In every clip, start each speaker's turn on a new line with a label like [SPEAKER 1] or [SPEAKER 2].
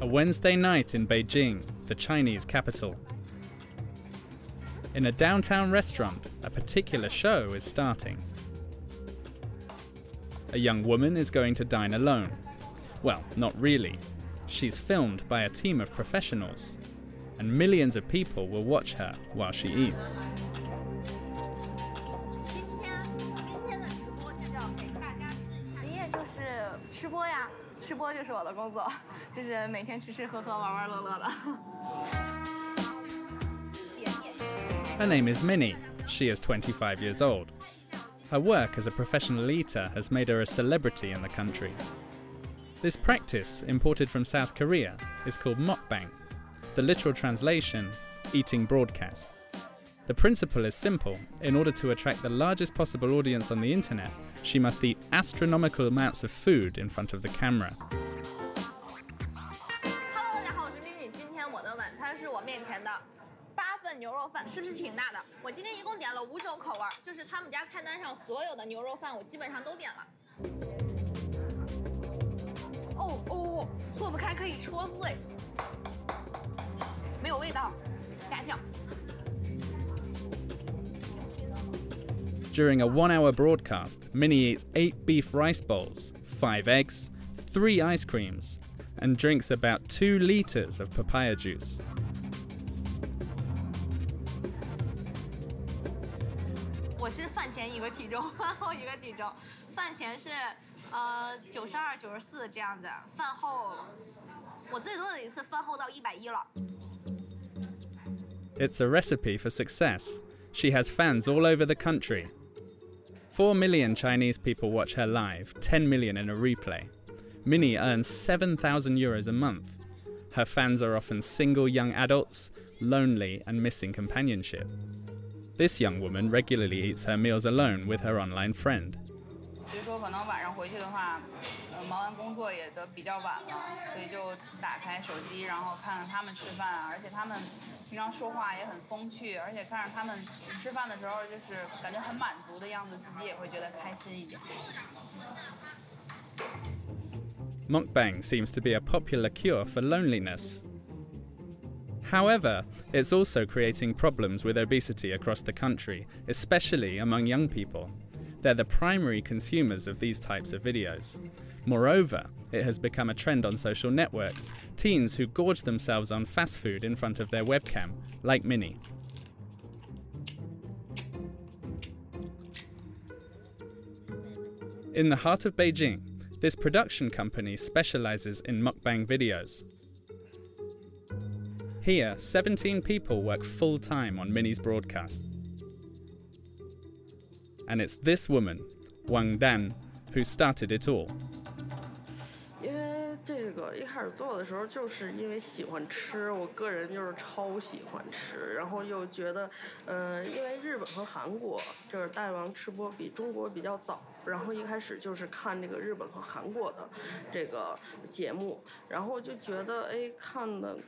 [SPEAKER 1] A Wednesday night in Beijing, the Chinese capital. In a downtown restaurant, a particular show is starting. A young woman is going to dine alone. Well, not really. She's filmed by a team of professionals, and millions of people will watch her while she eats. Her name is Minnie. She is 25 years old. Her work as a professional eater has made her a celebrity in the country. This practice, imported from South Korea, is called mukbang. The literal translation, eating broadcast. The principle is simple. In order to attract the largest possible audience on the internet, she must eat astronomical amounts of food in front of the camera.
[SPEAKER 2] Hello， 大家好，我是 Minnie。今天我的晚餐是我面前的8份牛肉饭，是不是挺大的？我今天一共点了5种口味，就是他们家菜单上所有的牛肉饭，我基本上都点了。哦，破不开可以戳碎，没有味道，加酱。
[SPEAKER 1] During a 1-hour broadcast, Minnie eats 8 beef rice bowls, 5 eggs, 3 ice creams, and drinks about 2 liters of papaya juice.
[SPEAKER 2] 我是饭前一个体重，饭后一个体重。饭前是92、94这样子，饭后我最多的一次饭后到110了。
[SPEAKER 1] It's a recipe for success. She has fans all over the country. 4 million Chinese people watch her live, 10 million in a replay. Minnie earns €7,000 a month. Her fans are often single young adults, lonely and missing companionship. This young woman regularly eats her meals alone with her online friend.
[SPEAKER 3] 所以说可能晚上回去的话，忙完工作也都比较晚了，所以就打开手机，然后看看他们吃饭啊，而且他们平常说话也很风趣，而且看着他们吃饭的时候就是感觉很满足的样子，自己也会觉得开心一点。
[SPEAKER 1] Mukbang seems to be a popular cure for loneliness. However, it's also creating problems with obesity across the country, especially among young people. They're the primary consumers of these types of videos. Moreover, it has become a trend on social networks, teens who gorge themselves on fast food in front of their webcam, like Minnie. In the heart of Beijing, this production company specializes in mukbang videos. Here, 17 people work full-time on Minnie's broadcast. And it's this woman, Wang Dan, who started it all.
[SPEAKER 4] 因为这个一开始做的时候，就是因为喜欢吃，我个人就是超喜欢吃，然后又觉得，因为日本和韩国就是大王吃播比中国比较早。 然后一开始就是看这个日本和韩国的这个节目，然后就觉得哎，看的，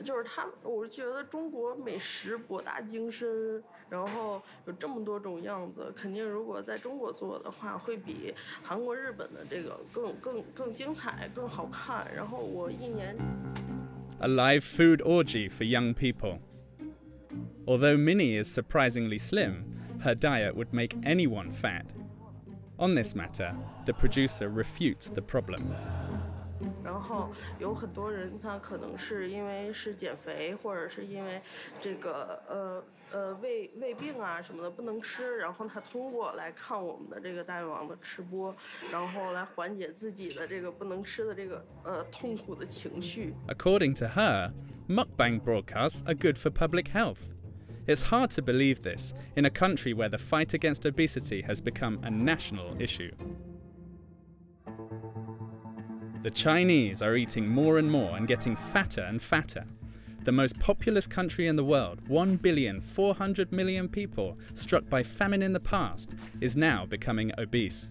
[SPEAKER 4] 就是我觉得中国美食博大精深，然后有这么多种样子，肯定如果在中国做的话，会比韩国、日本的这个更精彩、更好看。然后我一年
[SPEAKER 1] A live food orgy for young people. Although Minnie is surprisingly slim, her diet would make anyone fat. On this matter, the producer refutes the problem.
[SPEAKER 4] 然后有很多人，他可能是因为是减肥，或者是因为这个胃病啊什么的不能吃，然后他通过来看我们的这个大胃王的吃播，然后来缓解自己的这个不能吃的这个痛苦的情绪。
[SPEAKER 1] According to her, mukbang broadcasts are good for public health. It's hard to believe this in a country where the fight against obesity has become a national issue. The Chinese are eating more and more and getting fatter and fatter. The most populous country in the world, 1,400,000,000 people struck by famine in the past, is now becoming obese.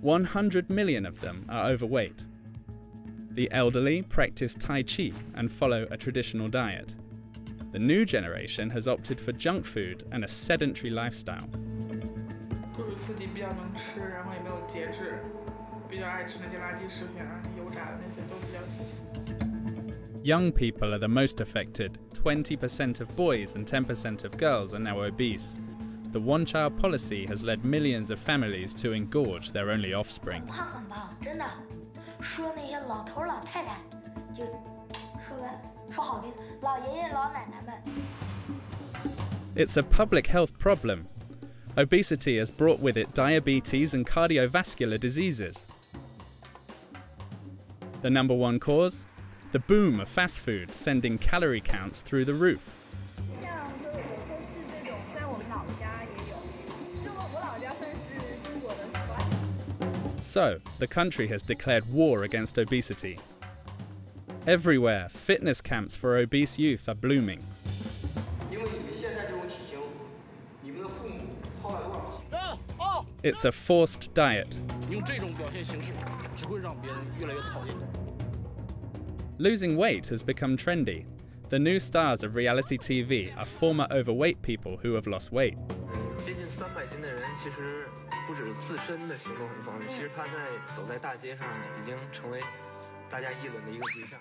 [SPEAKER 1] 100 million of them are overweight. The elderly practice Tai Chi and follow a traditional diet. The new generation has opted for junk food and a sedentary lifestyle.
[SPEAKER 4] 就是自己比较能吃，然后也没有节制，
[SPEAKER 5] 比较爱吃那些垃圾食品啊，油炸的那些都比较喜欢。
[SPEAKER 1] Young people are the most affected. 20% of boys and 10% of girls are now obese. The one-child policy has led millions of families to engorge their only offspring.
[SPEAKER 6] 胖很胖，真的。说那些老头老太太，就说好听，老爷爷老奶奶们。
[SPEAKER 1] It's a public health problem. Obesity has brought with it diabetes and cardiovascular diseases. The number one cause? The boom of fast food, sending calorie counts through the roof. So, the country has declared war against obesity. Everywhere, fitness camps for obese youth are blooming. It's a forced diet. Losing weight has become trendy. The new stars of reality TV are former overweight people who have lost weight.
[SPEAKER 7] 接近300斤的人，其实不只是自身的行动很方便，其实他走在大街上已经成为大家议论的一个对象。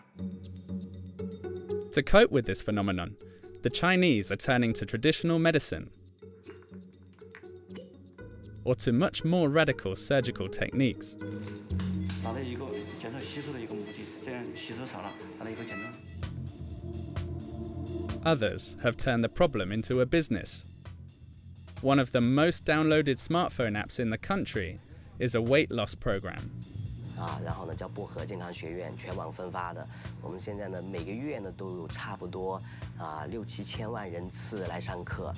[SPEAKER 1] To cope with this phenomenon, the Chinese are turning to traditional medicine or to much more radical surgical techniques. Others have turned the problem into a business. One of the most downloaded smartphone apps in the country is a weight loss program.
[SPEAKER 8] 然后呢，叫薄荷健康学院全网分发的。我们现在呢，每个月呢都有差不多6、7千万人次来上课。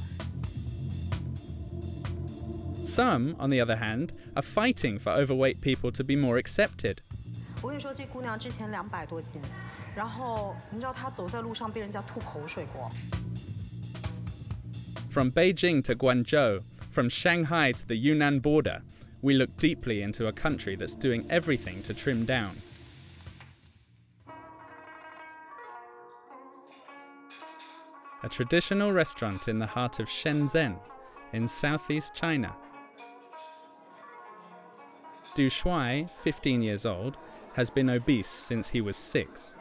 [SPEAKER 1] Some, on the other hand, are fighting for overweight people to be more accepted.
[SPEAKER 9] 我跟你说，这姑娘之前200多斤，然后你知道她走在路上被人家吐口水过。
[SPEAKER 1] From Beijing to Guangzhou, from Shanghai to the Yunnan border, we look deeply into a country that's doing everything to trim down. A traditional restaurant in the heart of Shenzhen, in southeast China. Du Shuai, 15 years old, has been obese since he was 6.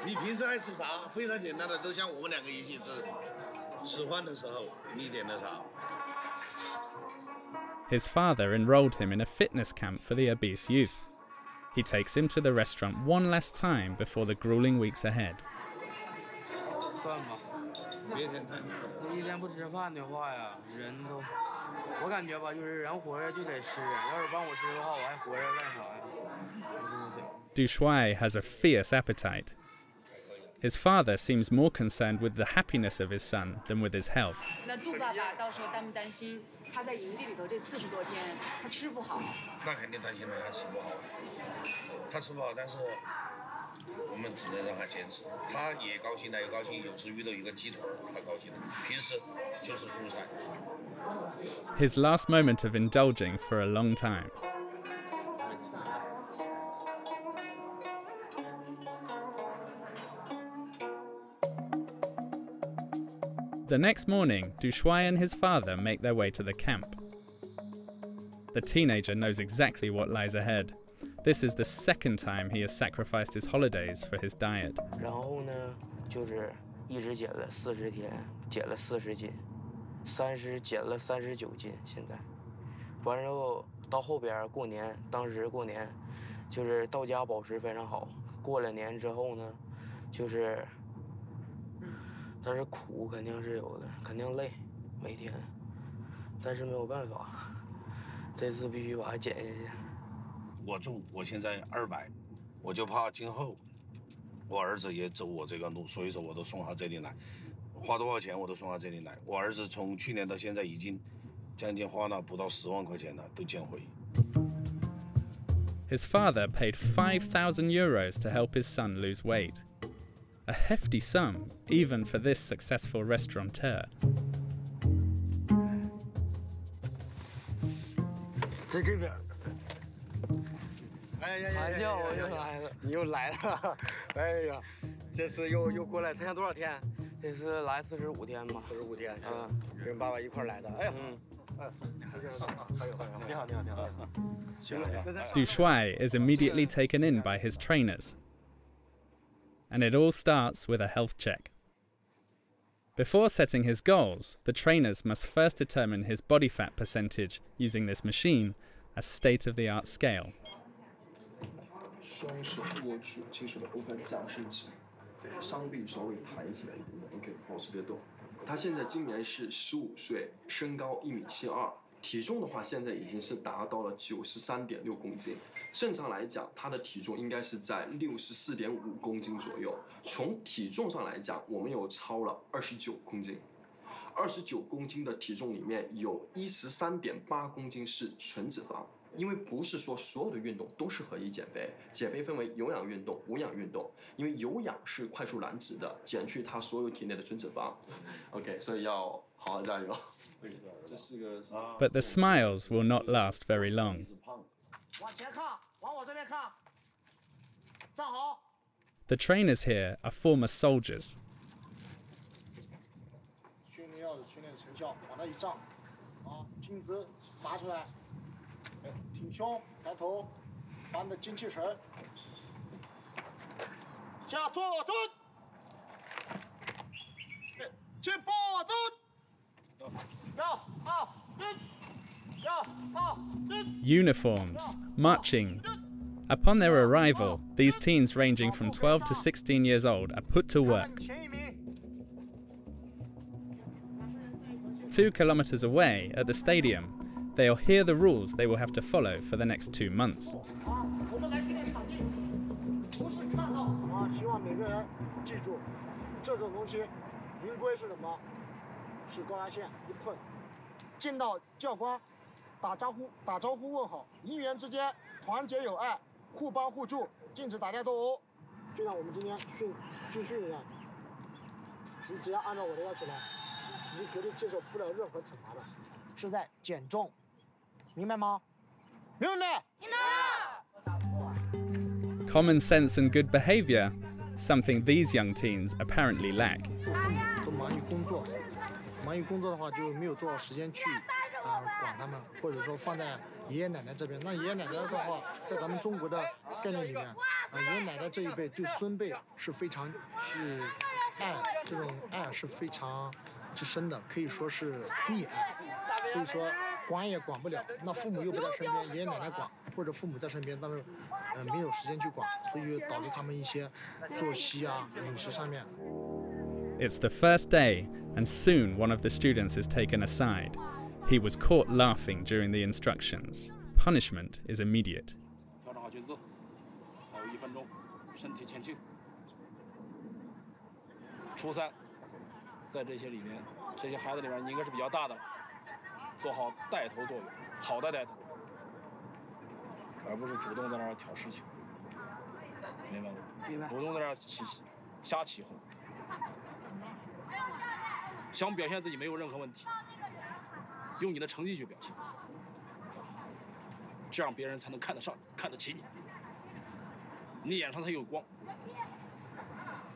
[SPEAKER 10] 你平时爱吃啥？非常简单的，都像我们2个一起吃。吃饭的时候，你点的啥？
[SPEAKER 1] His father enrolled him in a fitness camp for the obese youth. He takes him to the restaurant one last time before the grueling weeks ahead.
[SPEAKER 7] 算吧，一天不吃饭的话呀，人都，我感觉吧，就是人活着就得吃，要是帮我吃的话，我还活着干啥呀？我这么想。
[SPEAKER 1] Du Shuai has a fierce appetite. His father seems more concerned with the happiness of his son than with his health.
[SPEAKER 3] 那杜爸爸到时候担不担心他在营地里头这40多天他吃不好？
[SPEAKER 10] 那肯定担心了，他吃不好。他吃不好，但是我们只能让他坚持。他也高兴，他也高兴。有时遇到一个鸡腿，他高兴。平时就是蔬菜。
[SPEAKER 1] His last moment of indulging for a long time. The next morning, Du Shuai and his father make their way to the camp. The teenager knows exactly what lies ahead. This is the second time he has sacrificed his holidays for his diet.
[SPEAKER 7] 然后呢，就是一直减了40天，减了40斤，30减了39斤，现在，完之后到后边过年，当时过年，就是到家保持非常好。过了年之后呢，就是。 但是苦肯定是有的，肯定累，每天，但是没有办法，这次必须把它减下去。
[SPEAKER 10] 我重，我现在200，我就怕今后我儿子也走我这个路，所以说我都送他这里来，花多少钱我都送他这里来。我儿子从去年到现在已经将近花了不到10万块钱了，都减回。
[SPEAKER 1] His father paid 5,000 euros to help his son lose weight. A hefty sum, even for this successful restaurateur.
[SPEAKER 7] 在这边。哎呀，我又来了，你又来了。哎呀，这次又过来参加多少天？这次来45天吧。45天。跟爸爸一块来的。哎呀。
[SPEAKER 1] Du Shuai is immediately taken in by his trainers. And it all starts with a health check. Before setting his goals, the trainers must first determine his body fat percentage using this machine, a state-of-the-art scale.
[SPEAKER 11] 双手握住金属的部分，掌伸直，双臂稍微抬起来一点 ，OK， 保持别动。他现在今年是15岁，身高1.72米，体重的话现在已经是达到了93.6公斤。正常来讲，他的体重应该是在64.5公斤左右。从体重上来讲，我们有超了29公斤。29公斤的体重里面有13.8公斤是纯脂肪。 因为不是说所有的运动都适合于减肥，减肥分为有氧运动、无氧运动。因为有氧是快速燃脂的，减去它所有体内的纯脂肪。OK， 所以要好好加油。这是个。
[SPEAKER 1] But the smiles will not last very long.
[SPEAKER 12] 往前看，往我这边看，站好。
[SPEAKER 1] The trainers here are former soldiers.
[SPEAKER 12] 训练要有训练成效，往那一站，啊，颈子拔出来。 挺胸，抬头，把你的精气神。下坐蹲，起步蹲，要好蹲，要好蹲。
[SPEAKER 1] Uniforms, marching. Upon their arrival, these teens ranging from 12 to 16 years old are put to work. 2 kilometers away at the stadium, they'll hear the rules they will have to follow for the next 2 months.
[SPEAKER 12] 我们来训练场地，不是看到啊！希望每个人记住，这种东西，营规是什么？是高压线，一碰，见到教官，打招呼问好，营员之间团结友爱，互帮互助，禁止打架斗殴。就像我们今天军训一样，你只要按照我的要求来，你是绝对接受不了任何惩罚的，是在减重。 明白吗？明白没？明白。
[SPEAKER 1] Common sense and good behavior, something these young teens apparently lack.
[SPEAKER 12] 都忙于工作，忙于工作的话就没有多少时间去管他们，或者说放在爷爷奶奶这边。那爷爷奶奶的话，在咱们中国的概念里面，爷爷奶奶这一辈对孙辈是非常是爱，这种爱是非常之深的，可以说是溺爱。 所以说管也管不了，那父母又不在身边，爷爷奶奶管，或者父母在身边，但是没有时间去管，所以导致他们一些作息啊、饮食上面。
[SPEAKER 1] It's the first day, and soon one of the students is taken aside. He was caught laughing during the instructions. Punishment is immediate.
[SPEAKER 13] 调整好裙子，还有1分钟，身体前倾。初三，在这些里面，这些孩子里面，你应该是比较大的。 做好带头作用，好的带头，而不是主动在那儿挑事情，明白吗？明白。主动在那儿瞎起哄，想表现自己没有任何问题，用你的成绩去表现，这样别人才能看得上你，看得起你，你眼上才有光。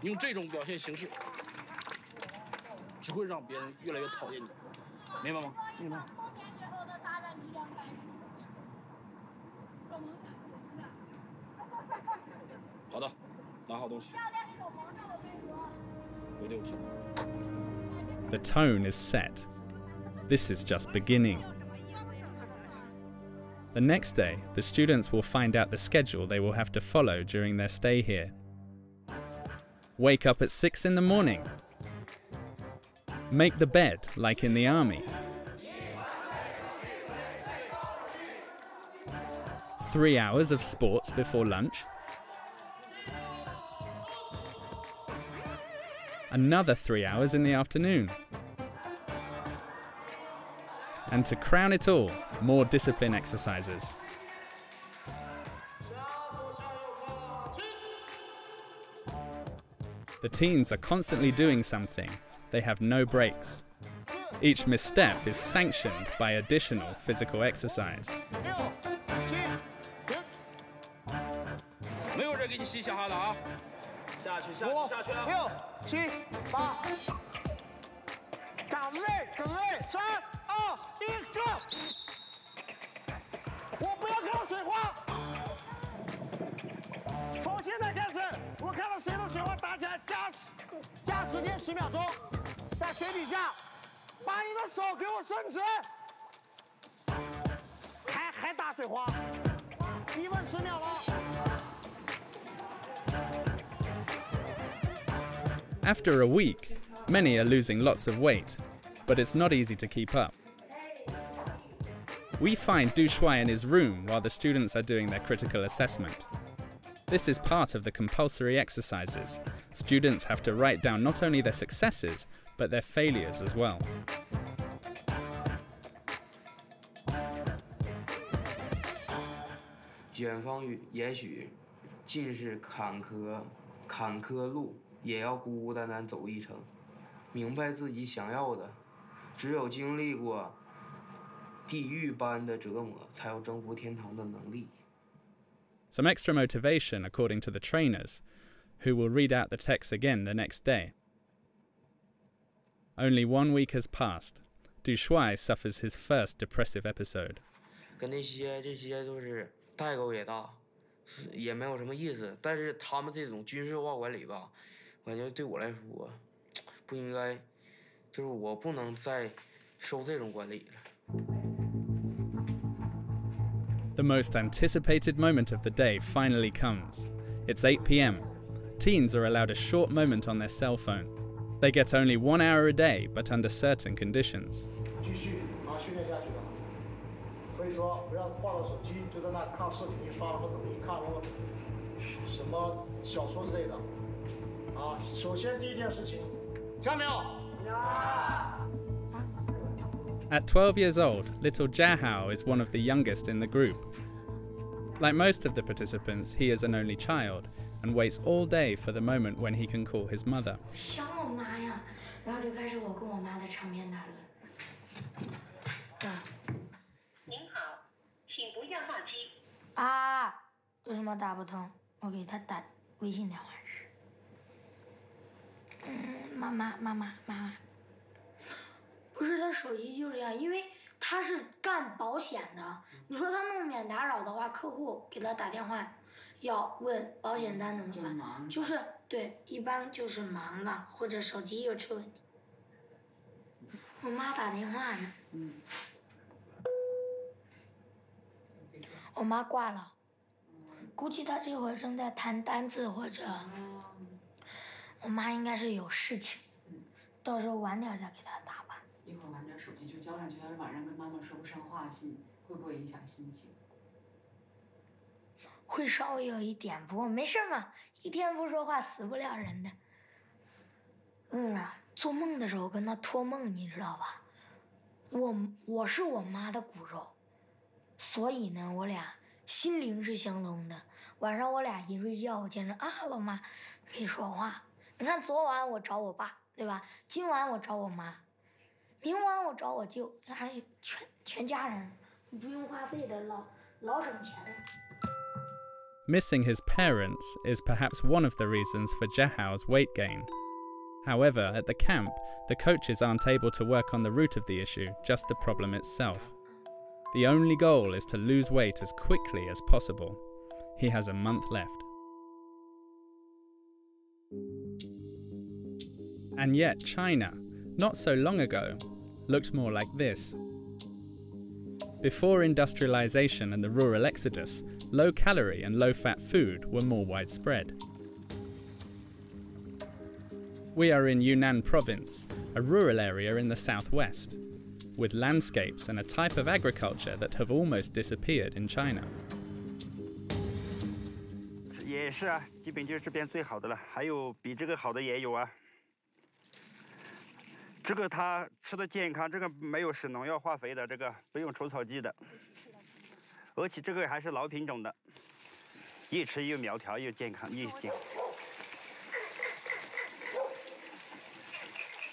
[SPEAKER 13] 用这种表现形式，只会让别人越来越讨厌你。 明白吗？明白。好的，拿好东西。回队伍去。
[SPEAKER 1] The tone is set. This is just beginning. The next day, the students will find out the schedule they will have to follow during their stay here. Wake up at 6 in the morning. Make the bed like in the army. 3 hours of sports before lunch. Another 3 hours in the afternoon. And to crown it all, more discipline exercises. The teens are constantly doing something. They have no breaks. Each misstep is sanctioned by additional physical exercise.
[SPEAKER 13] 没有人给你洗下哈的啊！下去
[SPEAKER 12] 6、7、8，岗位，3、2、1，go！ 10天10秒钟，在水底下，把你的手给我伸直，还打水花，1分10秒了。
[SPEAKER 1] After a week, many are losing lots of weight, but it's not easy to keep up. We find Du Shuai in his room while the students are doing their critical assessment. This is part of the compulsory exercises. Students have to write down not only their successes, but their failures as well.
[SPEAKER 7] 远方也许尽是坎坷路，也要孤孤单单走一程。明白自己想要的，只有经历过地狱般的折磨，才有征服天堂的能力。
[SPEAKER 1] Some extra motivation according to the trainers, who will read out the text again the next day. Only 1 week has passed. Du Shuai suffers his first depressive episode.
[SPEAKER 7] 跟这些都是代沟也大，也没有什么意思。但是他们这种军事化管理吧，我感觉对我来说不应该，就是我不能再受这种管理了。
[SPEAKER 1] The most anticipated moment of the day finally comes. It's 8 p.m. Teens are allowed a short moment on their cell phone. They get only 1 hour a day, but under certain conditions.
[SPEAKER 12] 继续训练下去的，可以说不要抱着手机就在那看视频、刷什么抖音、看什么小说之类的。首先第一件事情，听到没有？
[SPEAKER 1] At 12 years old, little Jiahao is one of the youngest in the group. Like most of the participants, he is an only child and waits all day for the moment when he can call his mother.
[SPEAKER 6] 想我妈呀，然后就开始我跟我妈的长篇大论。
[SPEAKER 14] 您好，请不要挂机。
[SPEAKER 6] 为什么打不通？我给他打微信电话是。妈妈。不是他手机就这样，因为他是干保险的。你说他弄免打扰的话，客户给他打电话，要问保险单怎么办？就是对，一般就是忙了，或者手机又出问题。我妈打电话呢。我妈挂了，估计她这会儿正在谈单子或者，我妈应该是有事情，到时候晚点再给她打吧。
[SPEAKER 15] 一会儿晚点手机就交上去，要是晚上跟妈妈说不上话，会不会影响心情？
[SPEAKER 6] 会稍微有一点，不过没事嘛，一天不说话死不了人的。做梦的时候跟她托梦，你知道吧？我是我妈的骨肉。所以呢，我俩心灵是相通的。晚上我俩一睡觉，我见着老妈可以说话。你看昨晚我找我爸，对吧？今晚我找我妈，明晚我找我舅，还全家人，不用花费的，老省钱了。
[SPEAKER 1] Missing his parents is perhaps one of the reasons for Jiahao's weight gain. However, at the camp, the coaches aren't able to work on the root of the issue, just the problem itself. The only goal is to lose weight as quickly as possible. He has a month left. And yet China, not so long ago, looked more like this. Before industrialization and the rural exodus, low-calorie and low-fat food were more widespread. We are in Yunnan province, a rural area in the southwest, with landscapes and a type of agriculture that have almost disappeared in China.
[SPEAKER 16] 也是啊，基本就是这边最好的了，还有比这个好的也有啊。这个它吃的健康，这个没有使农药化肥的，这个不用除草剂的，而且这个还是老品种的，越吃越苗条，越健康，越健康。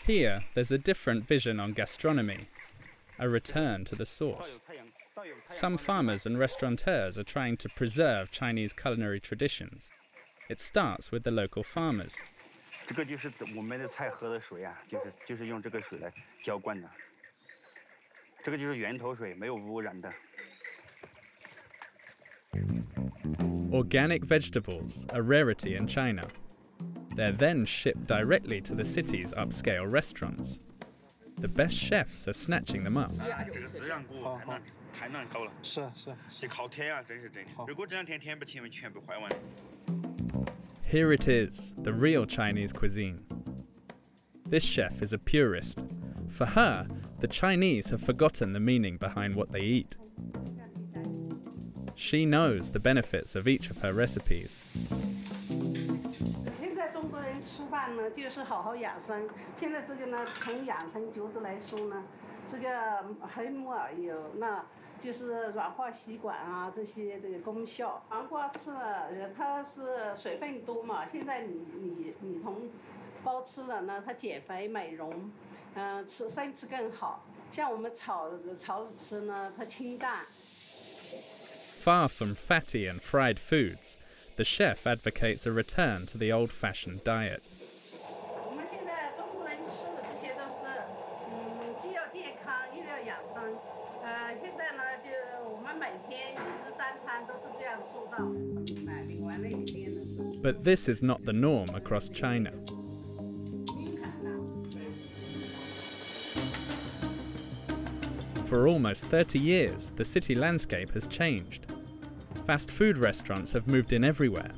[SPEAKER 1] Here, there's a different vision on gastronomy, a return to the source. Some farmers and restaurateurs are trying to preserve Chinese culinary traditions. It starts with the local farmers.
[SPEAKER 16] 这个就是我们的菜喝的水啊，就是用这个水来浇灌的。这个就是源头水，没有污染的。
[SPEAKER 1] Organic vegetables, a rarity in China. They're then shipped directly to the city's upscale restaurants. The best chefs are snatching them up. Here it is, the real Chinese cuisine. This chef is a purist. For her, the Chinese have forgotten the meaning behind what they eat. She knows the benefits of each of her recipes.
[SPEAKER 17] 现在中国人吃饭呢，就是好好养生。现在这个呢，从养生角度来说呢，这个黑木耳有那就是软化血管啊这些这个功效。黄瓜吃了，它是水分多嘛，现在你同胞吃了呢，它减肥美容，生吃更好。像我们炒着吃呢，它清淡。
[SPEAKER 1] Far from fatty and fried foods, the chef advocates a return to the old-fashioned diet.
[SPEAKER 17] 我们现在中国人吃的这些都是，既要健康又要养生。现在呢，就我们每天1日3餐都是这样做到。另外那里面呢是。
[SPEAKER 1] But this is not the norm across China. For almost 30 years, the city landscape has changed. Fast food restaurants have moved in everywhere,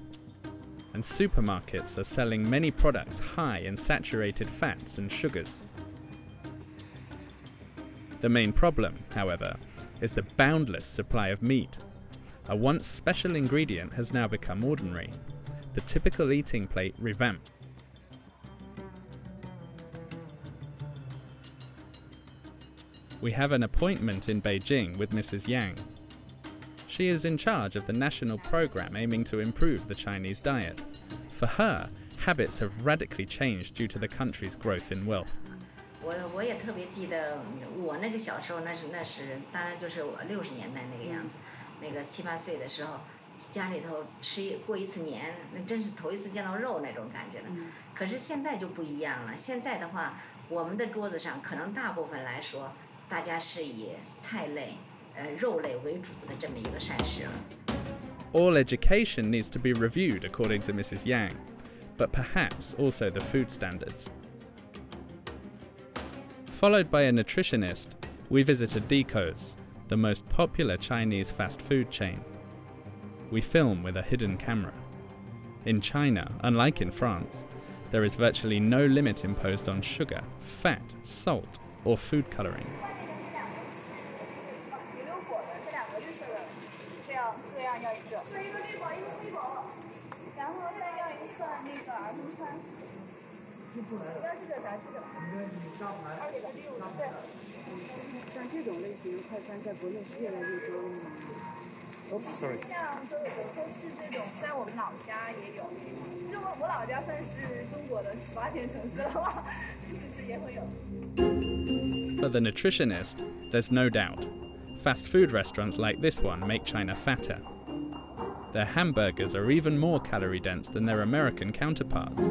[SPEAKER 1] and supermarkets are selling many products high in saturated fats and sugars. The main problem, however, is the boundless supply of meat. A once special ingredient has now become ordinary, the typical eating plate revamped. We have an appointment in Beijing with Mrs. Yang. She is in charge of the national program aiming to improve the Chinese diet. For her, habits have radically changed due to the country's growth in wealth.
[SPEAKER 18] 我也特别记得我那个小时候，那是当然就是我60年代那个样子，那个7、8岁的时候，家里头过一次年，那真是头一次见到肉那种感觉的。可是现在就不一样了，现在的话，我们的桌子上可能大部分来说，大家是以菜类、肉类为主的这么一个膳食了。
[SPEAKER 1] All education needs to be reviewed according to Mrs. Yang, but perhaps also the food standards. Followed by a nutritionist, we visited Deco's, the most popular Chinese fast food chain. We film with a hidden camera. In China, unlike in France, there is virtually no limit imposed on sugar, fat, salt, or food coloring. For the nutritionist, there's no doubt. Fast food restaurants like this one make China fatter. Their hamburgers are even more calorie dense than their American counterparts.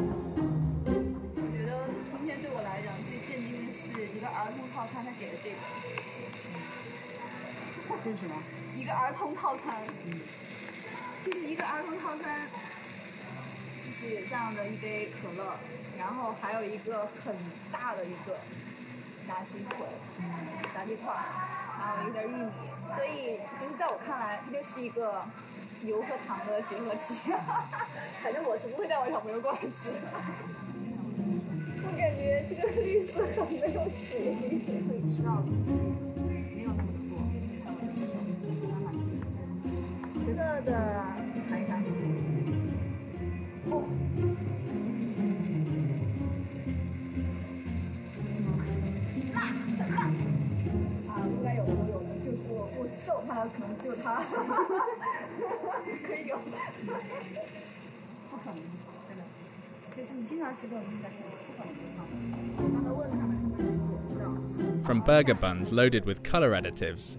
[SPEAKER 1] From burger buns loaded with color additives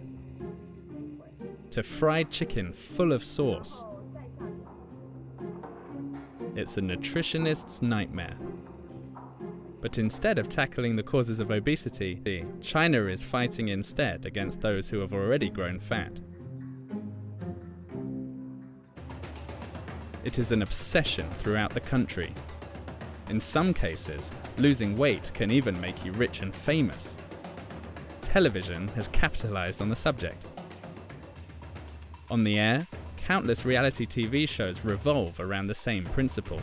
[SPEAKER 1] to fried chicken full of sauce, it's a nutritionist's nightmare. But instead of tackling the causes of obesity, China is fighting instead against those who have already grown fat. It is an obsession throughout the country. In some cases, losing weight can even make you rich and famous. Television has capitalized on the subject. On the air, countless reality TV shows revolve around the same principle.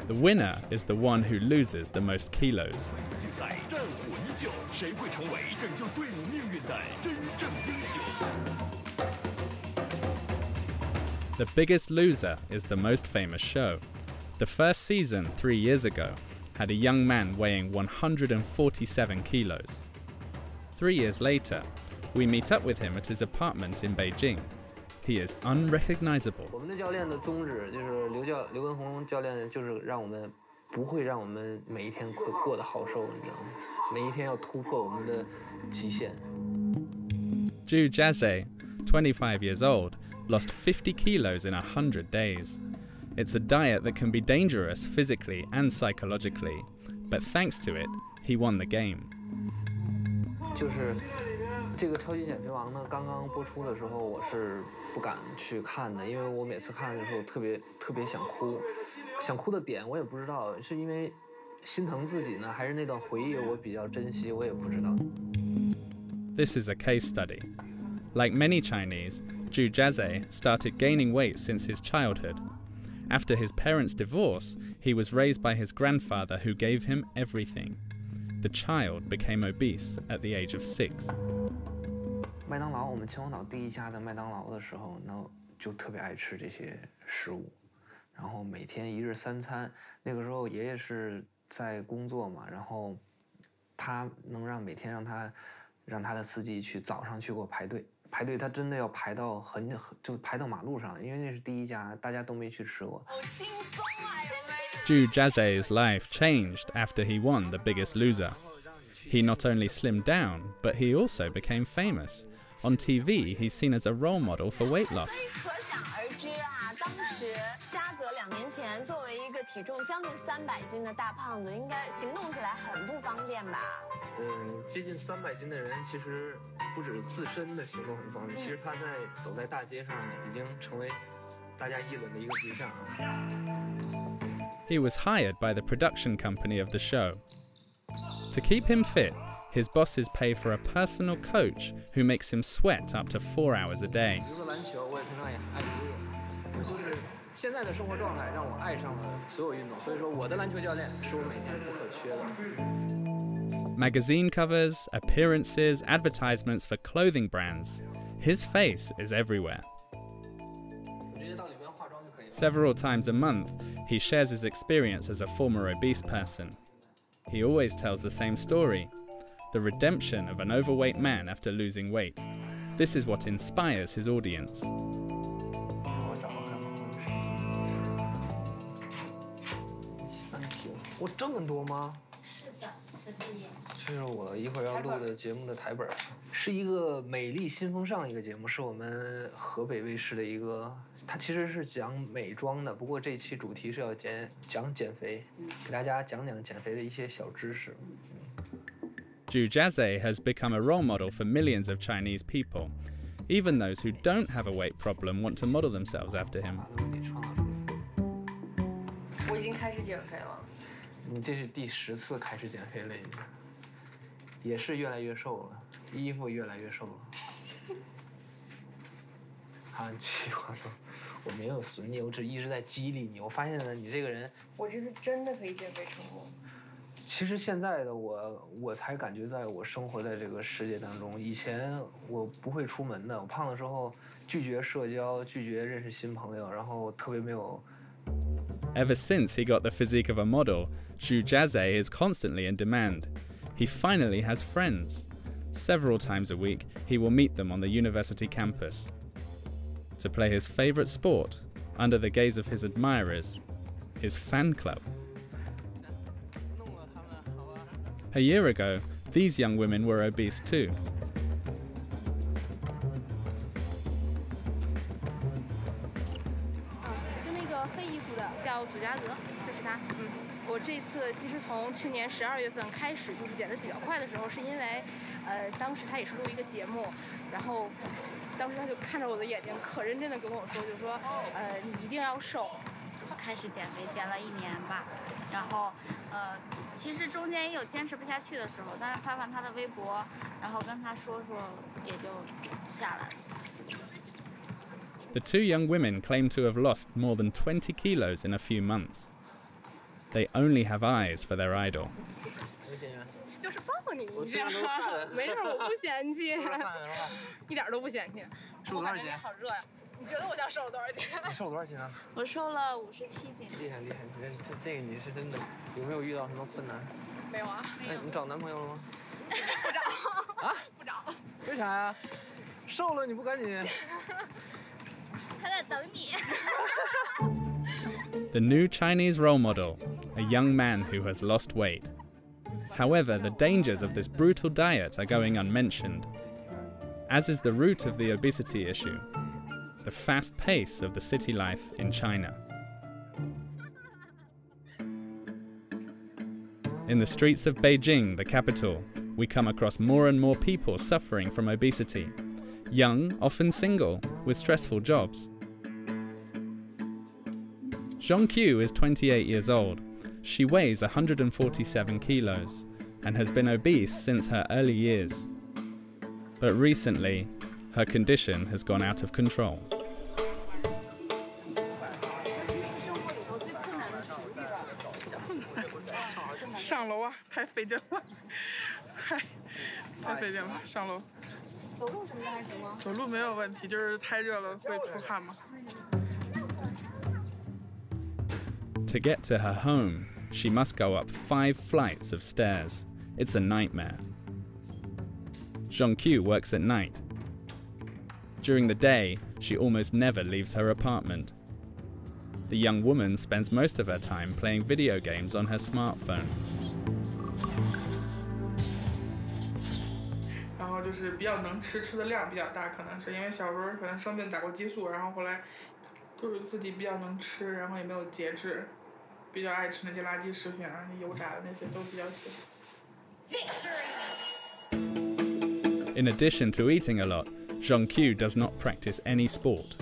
[SPEAKER 1] The winner is the one who loses the most kilos. The Biggest Loser is the most famous show. The first season, 3 years ago, had a young man weighing 147 kilos. 3 years later, we meet up with him at his apartment in Beijing. He is unrecognizable.
[SPEAKER 19] 我们的教练的宗旨就是刘畊宏教练就是让我们不会让我们每一天过得好受，你知道吗？每一天要突破我们的极限。
[SPEAKER 1] Zhu Jiazhe, 25 years old, lost 50 kilos in 100 days. It's a diet that can be dangerous physically and psychologically, but thanks to it, he won the game.
[SPEAKER 19] 就是这个超级减肥王呢，刚刚播出的时候，我是不敢去看的，因为我每次看的时候特别想哭，想哭的点我也不知道，是因为心疼自己呢，还是那段回忆我比较珍惜，我也不知道。
[SPEAKER 1] This is a case study. Like many Chinese, Zhu Jiazhe started gaining weight since his childhood. After his parents' divorce, he was raised by his grandfather who gave him everything. The child became obese at the age of 6.
[SPEAKER 19] 麦当劳，我们秦皇岛第一家的麦当劳的时候，那就特别爱吃这些食物，然后每天1日3餐。那个时候爷爷是在工作嘛，然后他能让每天让他的司机去早上去给我排队，他真的要排到就排到马路上，因为那是第一家，大家都没去吃过。
[SPEAKER 1] Zhu Jiazhe's life changed after he won The Biggest Loser. He not only slimmed down, but he also became famous. On TV, he's seen as a role model for weight loss.
[SPEAKER 2] 可想而知啊，当时嘉泽2年前作为一个体重将近300斤的大胖子，应该行动起来很不方便吧？
[SPEAKER 19] 接近300斤的人，其实不止自身的行动很方便，其实他走在大街上已经成为大家议论的一个对象。
[SPEAKER 1] He was hired by the production company of the show. To keep him fit, his bosses pay for a personal coach who makes him sweat up to 4 hours a day.
[SPEAKER 19] 除了篮球，我也平常也爱游泳，就是现在的生活状态让我爱上了所有运动，所以说我的篮球教练是我每天不可缺的。
[SPEAKER 1] Magazine covers, appearances, advertisements for clothing brands. His face is everywhere. Several times a month, he shares his experience as a former obese person. He always tells the same story, the redemption of an overweight man after losing weight. This is what inspires his audience.
[SPEAKER 19] 我这么多吗？
[SPEAKER 6] 是的，14页。
[SPEAKER 19] 这是我一会儿要录的节目的台本，是一个美丽新风尚的一个节目，是我们河北卫视的一个，它其实是讲美妆的，不过这期主题是要讲减肥，给大家讲减肥的一些小知识。
[SPEAKER 1] Zhu Jiazhe has become a role model for millions of Chinese people. Even those who don't have a weight problem want to model themselves after him.
[SPEAKER 20] 我已经开始减肥了。
[SPEAKER 19] 你这是第10次开始减肥了，也是越来越瘦了，衣服越来越瘦了。韩气话说，我没有损你，我只一直在激励你。我发现了你这个人，
[SPEAKER 20] 我这次真的可以减肥成功。
[SPEAKER 19] 其实现在的我才感觉，在我生活在这个世界当中，以前我不会出门的，我胖的时候拒绝社交，拒绝认识新朋友，然后特别没有。
[SPEAKER 1] Ever since he got the physique of a model, Zhu Jiazhe is constantly in demand. He finally has friends. Several times a week, he will meet them on the university campus. To play his favorite sport, under the gaze of his admirers, his fan club. A year ago, these young women were obese too.
[SPEAKER 2] 就那个黑衣服的叫祖嘉泽，就是他。我
[SPEAKER 21] 这次其实从去年12月份开始就是减得比较快的时候，是因为，当时他也是录一个节目，然后当时他就看着我的眼睛，可认真的跟我说，就说，你一定要瘦。
[SPEAKER 22] 开始减肥，减了1年吧，然后，其实中间也有坚持不下去的时候，但是发他的微博，然后跟他说，也就下来了。
[SPEAKER 1] The two young women claim to have lost more than 20 kilos in a few months. They only have eyes for their idol.
[SPEAKER 21] 就是放你一下，没事，我不嫌弃，一点都不嫌弃。我感觉你好热呀。你觉得我想瘦了多少斤？
[SPEAKER 19] 你瘦多少斤啊？
[SPEAKER 22] 我瘦了57斤。
[SPEAKER 19] 厉害厉害，这个你是真的。有没有遇到什么困难？
[SPEAKER 21] 没有啊。
[SPEAKER 19] 那你找男朋友了吗？
[SPEAKER 21] 不找。啊？不找。
[SPEAKER 19] 为啥呀？瘦了你不赶紧？
[SPEAKER 22] 他在等你。
[SPEAKER 1] The new Chinese role model, a young man who has lost weight. However, the dangers of this brutal diet are going unmentioned, as is the root of the obesity issue, the fast pace of the city life in China. In the streets of Beijing, the capital, we come across more and more people suffering from obesity, young, often single, with stressful jobs. Zhong Qiu is 28 years old. She weighs 147 kilos and has been obese since her early years. But recently, her condition has gone out of control.
[SPEAKER 5] 上楼啊，太费劲了，太费劲了，上楼。
[SPEAKER 21] 走路什么的还行吗？
[SPEAKER 5] 走路没有问题，就是太热了会出汗嘛。
[SPEAKER 1] To get to her home, she must go up 5 flights of stairs. It's a nightmare. Zhong Qiu works at night. During the day, she almost never leaves her apartment. The young woman spends most of her time playing video games on her smartphone.
[SPEAKER 5] 然后就是比较能吃，吃的量比较大，可能是因为小时候可能生病打过激素，然后后来就是自己比较能吃，然后也没有节制，比较爱吃那些垃圾食品啊，油炸的那些都比较喜欢。
[SPEAKER 1] In addition to eating a lot, Zhong Qiu does not practice any sport,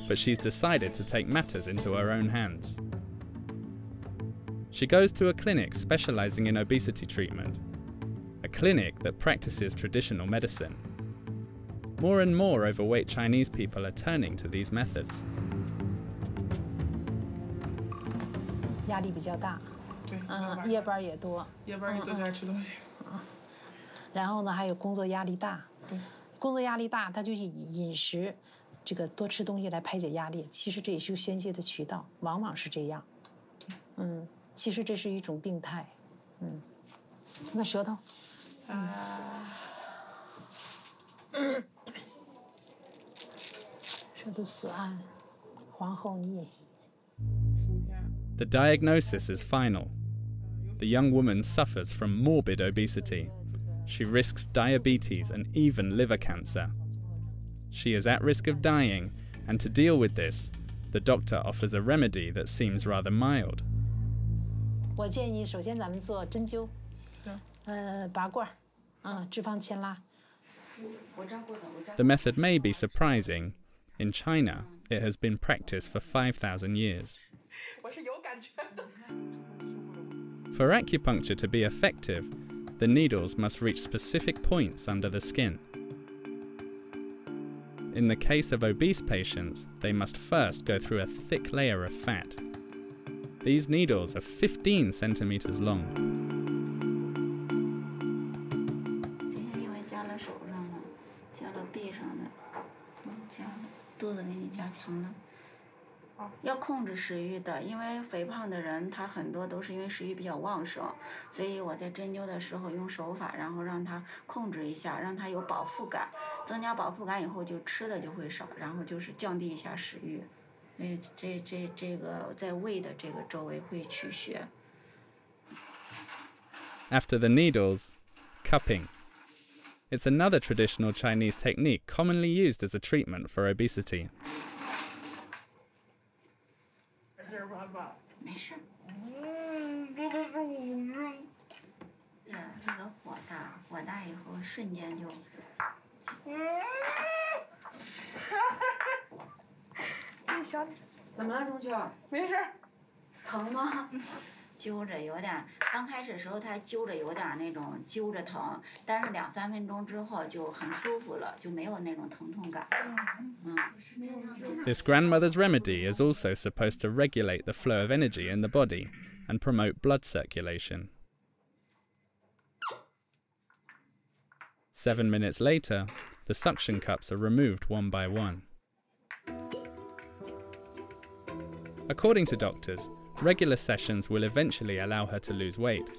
[SPEAKER 1] but she's decided to take matters into her own hands. She goes to a clinic specializing in obesity treatment, a clinic that practices traditional medicine. More and more overweight Chinese people are turning to these methods.
[SPEAKER 23] 压力比较大，
[SPEAKER 5] 对，
[SPEAKER 23] 夜班也多，
[SPEAKER 5] 夜班也多，就爱吃东西。
[SPEAKER 23] 然后呢，还有工作压力大，工作压力大，他就以饮食，这个多吃东西来排解压力。其实这也是个宣泄的渠道，往往是这样。其实这是一种病态。你看舌头，舌头紫暗，黄厚腻。
[SPEAKER 1] The diagnosis is final. The young woman suffers from morbid obesity. She risks diabetes and even liver cancer. She is at risk of dying, and to deal with this, the doctor offers a remedy that seems rather mild.
[SPEAKER 23] 我建议，首先咱们做针灸，拔罐，脂肪牵拉。
[SPEAKER 1] The method may be surprising. In China, it has been practiced for 5,000 years.
[SPEAKER 5] 我是有感觉的。
[SPEAKER 1] For acupuncture to be effective, the needles must reach specific points under the skin. In the case of obese patients, they must first go through a thick layer of fat. These needles are 15 centimeters long.
[SPEAKER 22] 因为加了手上了，加了臂上的，加肚子给你加强了。 要控制食欲的，因为肥胖的人他很多都是因为食欲比较旺盛，所以我在针灸的时候用手法，然后让他控制一下，让他有饱腹感，增加饱腹感以后就吃的就会少，然后就是降低一下食欲。所以这个在胃的这个周围会去穴。
[SPEAKER 1] After the needles, cupping. It's another traditional Chinese technique commonly used as a treatment for obesity.
[SPEAKER 22] 没事。这个火大以后瞬间就。
[SPEAKER 20] 你小点。
[SPEAKER 22] 怎么了，钟秋？
[SPEAKER 20] 没事。
[SPEAKER 22] 疼吗？揪着有点，刚开始的时候他揪着有点那种揪着疼，但是2、3分钟之后就很舒服了，就没有那种疼痛感。
[SPEAKER 1] This grandmother's remedy is also supposed to regulate the flow of energy in the body and promote blood circulation. 7 minutes later, the suction cups are removed one by one. According to doctors, regular sessions will eventually allow her to lose weight.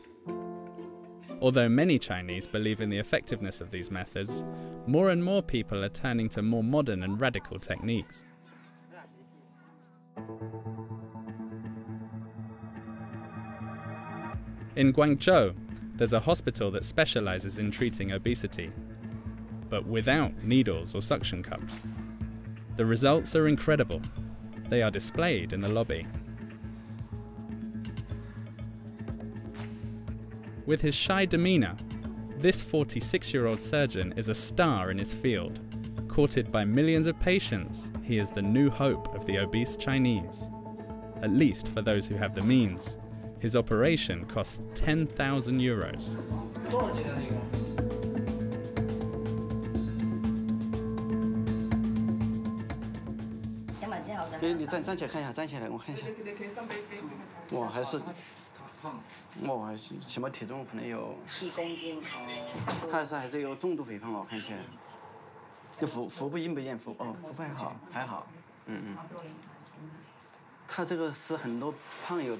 [SPEAKER 1] Although many Chinese believe in the effectiveness of these methods, more and more people are turning to more modern and radical techniques. In Guangzhou, there's a hospital that specializes in treating obesity, but without needles or suction cups. The results are incredible. They are displayed in the lobby. With his shy demeanor, this 46-year-old surgeon is a star in his field. Courted by millions of patients, he is the new hope of the obese Chinese. At least for those who have the means. His operation costs 10,000 euros.
[SPEAKER 16] 对，你站起来看一下，站起来我看一下。哇，还是，哇，还是起码体重可能有
[SPEAKER 22] 7公斤。
[SPEAKER 16] 还是有重度肥胖哦，看起来。这腹部硬不硬？腹部还好，还好。他这个是很多胖友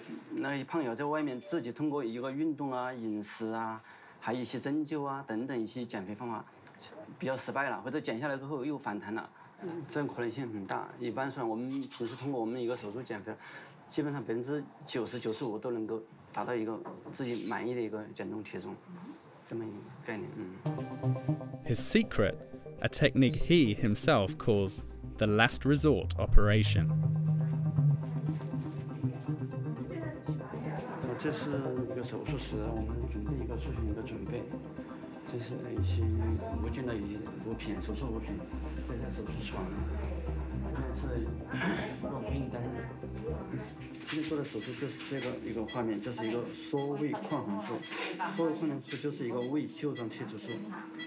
[SPEAKER 16] 在外面自己通过一个运动啊、饮食啊，还有一些针灸啊等等一些减肥方法，比较失败了，或者减下来之后又反弹了。 这种可能性很大。一般说，我们平时通过我们一个手术减肥，基本上90%、95%都能够达到一个自己满意的一个减重体重，这么一个概念。
[SPEAKER 1] His secret, a technique he himself calls the last resort operation.
[SPEAKER 16] 这是一个手术室，我们准备一个术前一个准备。 这是一些无菌的物品，手术物品，这是手术床，这是我给你单。今天做的手术就是一个画面，就是一个缩胃扩横术。缩胃扩横术就是一个胃袖状切除术，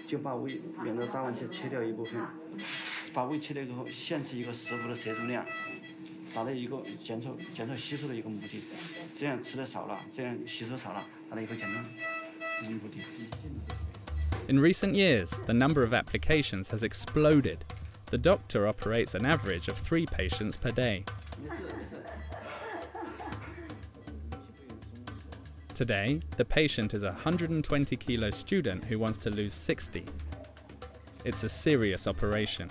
[SPEAKER 16] 就把胃沿着大弯切切掉一部分，把胃切掉以后，限制一个食物的摄入量，达到一个减少吸收的一个目的。这样吃的少了，这样吸收少了，达到一个减重目的。
[SPEAKER 1] In recent years, the number of applications has exploded. The doctor operates an average of 3 patients per day. Today, the patient is a 120-kilo student who wants to lose 60. It's a serious operation,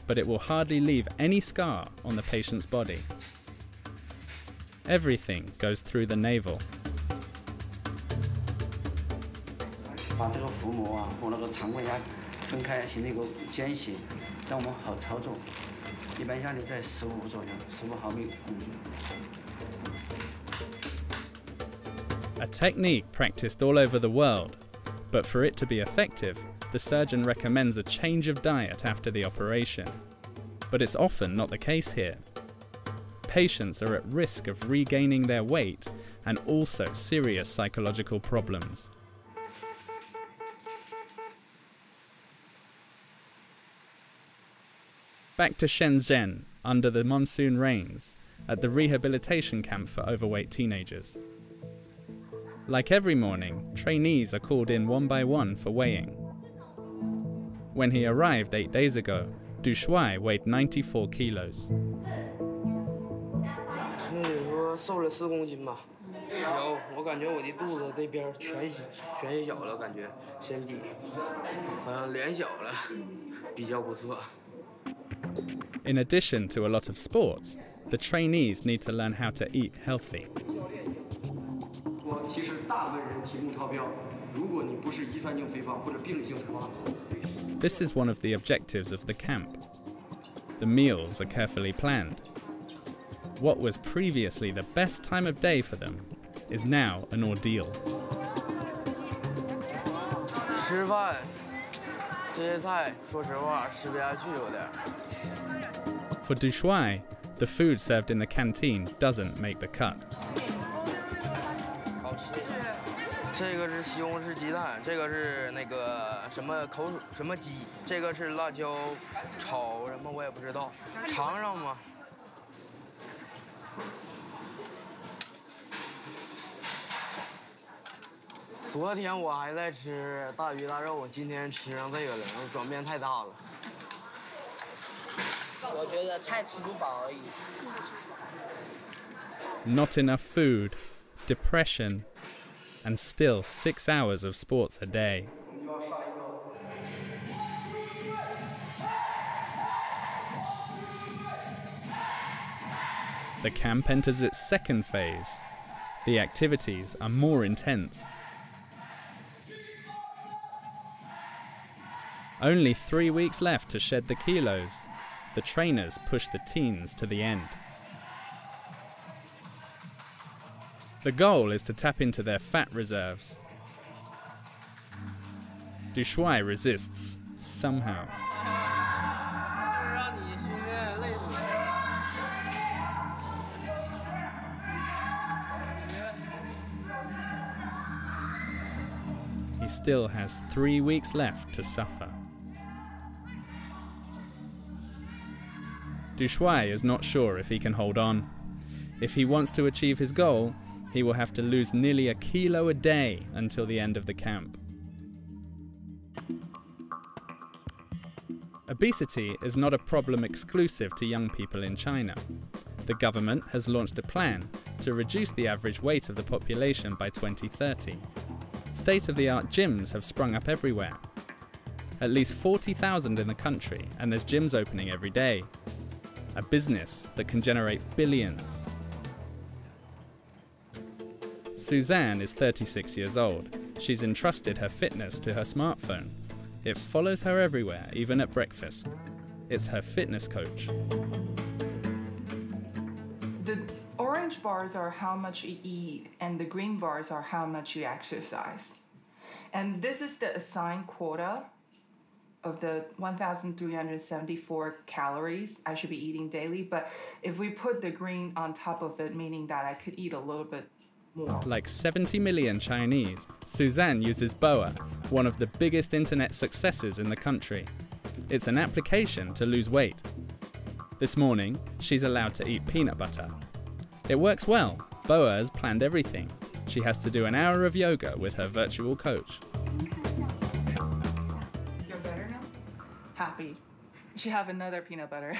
[SPEAKER 1] but it will hardly leave any scar on the patient's body. Everything goes through the navel.
[SPEAKER 16] 把这个腹膜啊和那个肠胃啊分开，形成一个间隙，让我们好操作。一般压力在15左右，15毫米。
[SPEAKER 1] A technique practiced all over the world, but for it to be effective, the surgeon recommends a change of diet after the operation. But it's often not the case here. Patients are at risk of regaining their weight and also serious psychological problems. Back to Shenzhen, under the monsoon rains, at the rehabilitation camp for overweight teenagers. Like every morning, trainees are called in one by one for weighing. When he arrived 8 days ago, Du Shuai weighed 94 kilos.
[SPEAKER 7] 可以说瘦了4公斤吧。有，我感觉我的肚子这边全小了，感觉身体好像脸小了，比较不错。
[SPEAKER 1] In addition to a lot of sports, the trainees need to learn how to eat healthy.
[SPEAKER 16] 其实大部分人体重超标，如果你不是遗传性肥胖或者病理性肥胖。
[SPEAKER 1] This is one of the objectives of the camp. The meals are carefully planned. What was previously the best time of day for them is now an ordeal.
[SPEAKER 7] 吃饭，这些菜，说实话吃不下去有点。
[SPEAKER 1] For Du Shuai, the food served in the canteen doesn't make the cut.
[SPEAKER 7] 好吃。这个是西红柿鸡蛋，这个是那个什么鸡，这个是辣椒炒什么我也不知道，尝尝吗？昨天我还在吃大鱼大肉，今天吃上这个了，转变太大了。我觉得菜吃不饱而已。
[SPEAKER 1] Not enough food, depression, and still 6 hours of sports a day. The camp enters its second phase. The activities are more intense. Only 3 weeks left to shed the kilos. The trainers push the teens to the end. The goal is to tap into their fat reserves. Du Shuai resists, somehow. He still has 3 weeks left to suffer. Du Shuai is not sure if he can hold on. If he wants to achieve his goal, he will have to lose nearly 1 kilo a day until the end of the camp. Obesity is not a problem exclusive to young people in China. The government has launched a plan to reduce the average weight of the population by 2030. State-of-the-art gyms have sprung up everywhere. At least 40,000 in the country, and there's gyms opening every day. A business that can generate billions. Suzanne is 36 years old. She's entrusted her fitness to her smartphone. It follows her everywhere, even at breakfast. It's her fitness coach.
[SPEAKER 4] The orange bars are how much you eat, and the green bars are how much you exercise. And this is the assigned quota of the 1,374 calories I should be eating daily. But if we put the green on top of it, meaning that I could eat a little bit more.
[SPEAKER 1] Like 70 million Chinese, Suzanne uses BOA, one of the biggest internet successes in the country. It's an application to lose weight. This morning, she's allowed to eat peanut butter. It works well. BOA has planned everything. She has to do an hour of yoga with her virtual coach.
[SPEAKER 4] You're better now? Happy. You should have another peanut butter.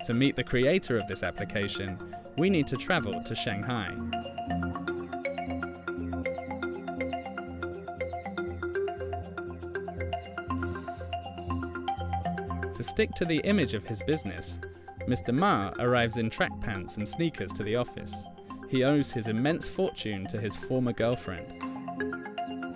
[SPEAKER 1] To meet the creator of this application, we need to travel to Shanghai. To stick to the image of his business, Mr. Ma arrives in track pants and sneakers to the office. He owes his immense fortune to his former girlfriend.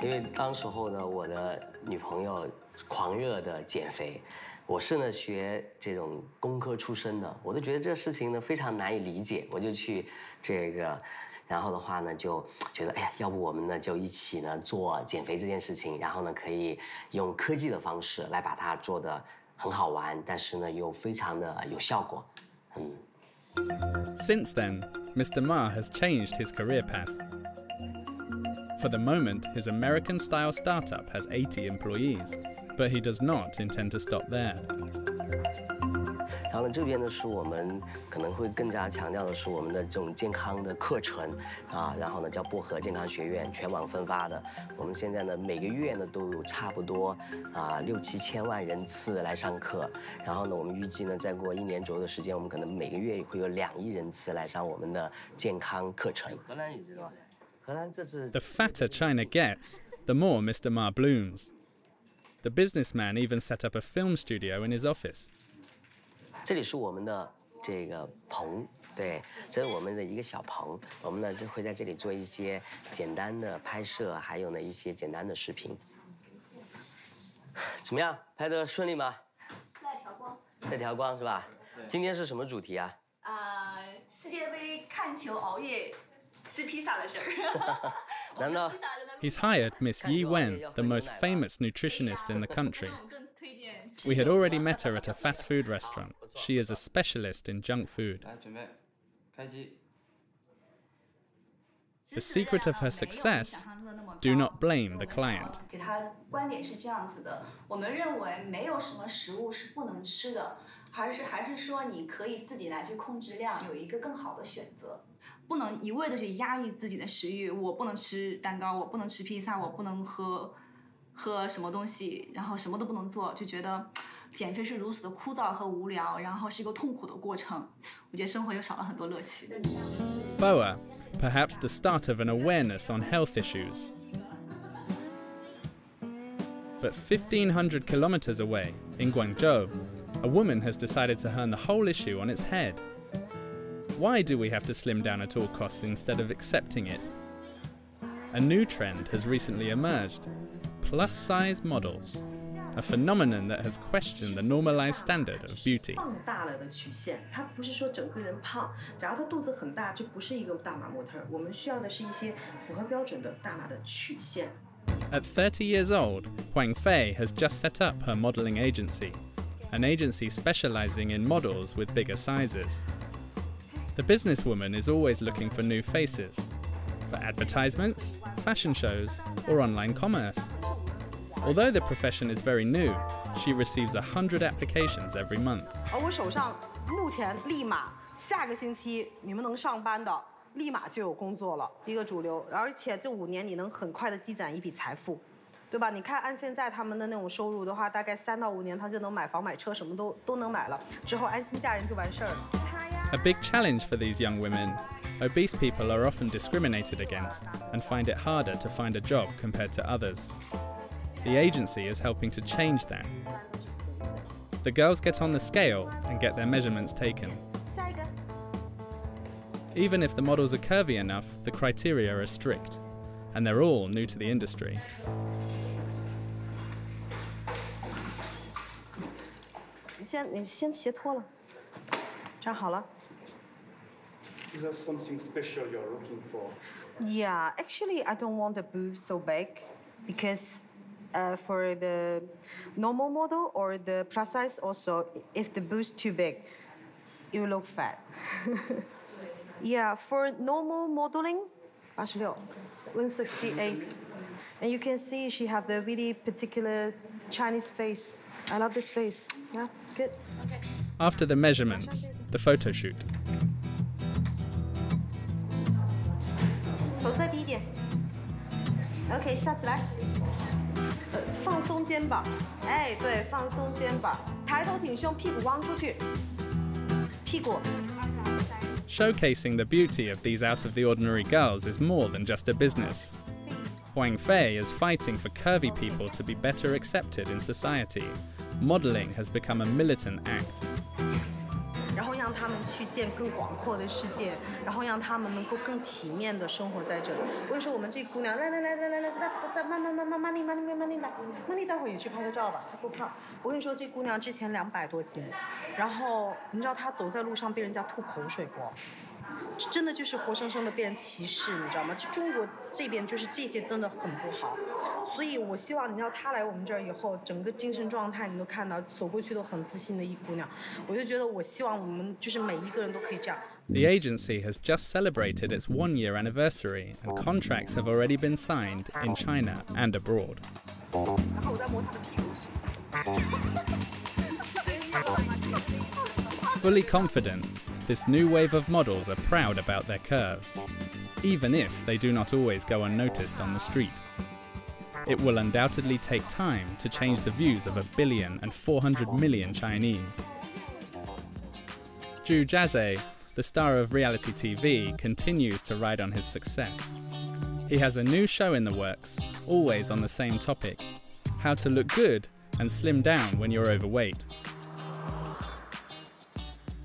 [SPEAKER 8] 因为当时候呢，我的女朋友狂热的减肥，我是呢学这种工科出身的，我都觉得这事情呢非常难以理解，我就去这个，然后的话呢就觉得，哎呀，要不我们呢就一起呢做减肥这件事情，然后呢可以用科技的方式来把它做得很好玩，但是呢又非常的有效果，Since
[SPEAKER 1] then, Mr. Ma has changed his career path. For the moment, his American-style startup has 80 employees, but he does not intend to stop there.
[SPEAKER 8] 然后呢，这边呢是我们可能会更加强调的是我们的这种健康的课程啊，然后呢叫薄荷健康学院，全网分发的。我们现在呢每个月呢都有差不多6、7千万人次来上课，然后呢我们预计呢再过1年左右的时间，我们可能每个月会有2亿人次来上我们的健康课程。荷兰语知道吧？荷兰这次
[SPEAKER 1] The fatter China gets, the more Mr. Ma blooms. The businessman even set up a film studio in his office.
[SPEAKER 8] 这里是我们的这个棚，对，这是我们的一个小棚。我们呢就会在这里做一些简单的拍摄，还有呢一些简单的视频。怎么样，拍得顺利吗？
[SPEAKER 9] 在调光。
[SPEAKER 8] 在调光是吧？今天是什么主题啊？
[SPEAKER 9] 世界杯看球熬夜吃披萨的事儿。
[SPEAKER 8] 难道
[SPEAKER 9] 披萨真的
[SPEAKER 1] He's hired Miss Yi Wen, the most famous nutritionist in the country. We had already met her at a fast food restaurant. She is a specialist in junk food. The secret of her success: do not blame the client.
[SPEAKER 3] 给他观点是这样子的，我们认为没有什么食物是不能吃的，还是说你可以自己来去控制量，有一个更好的选择，不能一味的去压抑自己的食欲。我不能吃蛋糕，我不能吃披萨，我不能喝什么东西，然后什么都不能做，就觉得减肥是如此的枯燥和无聊，然后是一个痛苦的过程。我觉得生活又少了很多乐趣。
[SPEAKER 1] Boa, perhaps the start of an awareness on health issues. But 1,500 kilometers away, in Guangzhou, a woman has decided to turn the whole issue on its head. Why do we have to slim down at all costs instead of accepting it? A new trend has recently emerged: plus-size models, a phenomenon that has questioned the normalized standard of beauty.
[SPEAKER 9] 放大了的曲线，它不是说整个人胖，假如他肚子很大，这不是一个大码模特，我们需要的是一些符合标准的大码的曲线。
[SPEAKER 1] At 30 years old, Huang Fei has just set up her modeling agency, an agency specializing in models with bigger sizes. The businesswoman is always looking for new faces, for advertisements, fashion shows, or online commerce. Although the profession is very new, she receives 100 applications every month.
[SPEAKER 10] 我手上目前立马下个星期你们能上班的，立马就有工作了，一个主流，而且这5年你能很快的积攒一笔财富，对吧？你看按现在他们的那种收入的话，大概3到5年他就能买房买车，什么都能买了，之后安心嫁人就完事儿了。
[SPEAKER 1] A big challenge for these young women. Obese people are often discriminated against and find it harder to find a job compared to others. The agency is helping to change that. The girls get on the scale and get their measurements taken. Even if the models are curvy enough, the criteria are strict, and they're all new to the industry.
[SPEAKER 10] 你先鞋脱了，这样好了。
[SPEAKER 12] Is there something special you're looking for?
[SPEAKER 10] Yeah, actually, I don't want the boobs so big, because for the normal model or the plus size also, if the boobs too big, you look fat. Yeah, for normal modeling, 86, 168, and you can see she have the really particular Chinese face. I love this face. Yeah, good.
[SPEAKER 1] After the measurements, the photo shoot.
[SPEAKER 10] 头再低一点。OK， 下起来。放松肩膀。哎，对，放松肩膀。抬头挺胸，屁股弯出去。屁股。
[SPEAKER 1] Showcasing the beauty of these out-of-the-ordinary girls is more than just a business. Huang Fei is fighting for curvy people to be better accepted in society. Modeling has become a militant act.
[SPEAKER 10] 然后让他们去见更广阔的世界，然后让他们能够更体面的生活在这里。我跟你说，我们这姑娘，来，慢，待会儿也去拍个照吧，她不胖。我跟你说，这姑娘之前200多斤，然后你知道她走在路上被人家吐口水过，真的就是活生生的被人歧视，你知道吗？中国这边就是这些真的很不好，所以我希望你知道她来我们这儿以后，整个精神状态你都看到，走过去都很自信的一姑娘，我就觉得我希望我们就是每一个人都可以这样。
[SPEAKER 1] The agency has just celebrated its 1-year anniversary, and contracts have already been signed in China and abroad.
[SPEAKER 10] 然后我再摸她的屁股。
[SPEAKER 1] Fully confident, this new wave of models are proud about their curves, even if they do not always go unnoticed on the street. It will undoubtedly take time to change the views of 1,400,000,000 Chinese. Zhu Jiazhe, the star of reality TV, continues to ride on his success. He has a new show in the works, always on the same topic: how to look good and slim down when you're overweight.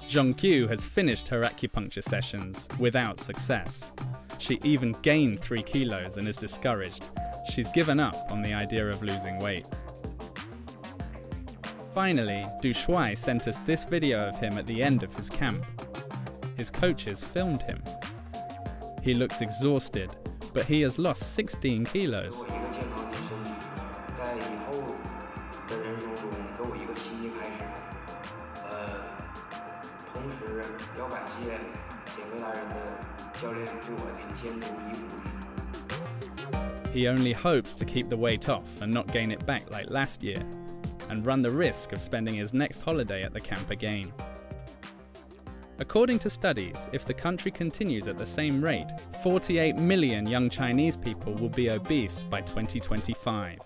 [SPEAKER 1] Zhong Qiu has finished her acupuncture sessions without success. She even gained 3 kilos and is discouraged. She's given up on the idea of losing weight. Finally, Du Shuai sent us this video of him at the end of his camp. His coaches filmed him. He looks exhausted, but he has lost 16 kilos.
[SPEAKER 7] 一个健康的身体，在以后的人生中给我一个新的开始。同时要感谢减肥达人的教练对我的监督与鼓励。
[SPEAKER 1] He only hopes to keep the weight off and not gain it back like last year, and run the risk of spending his next holiday at the camp again. According to studies, if the country continues at the same rate, 48 million young Chinese people will be obese by 2025.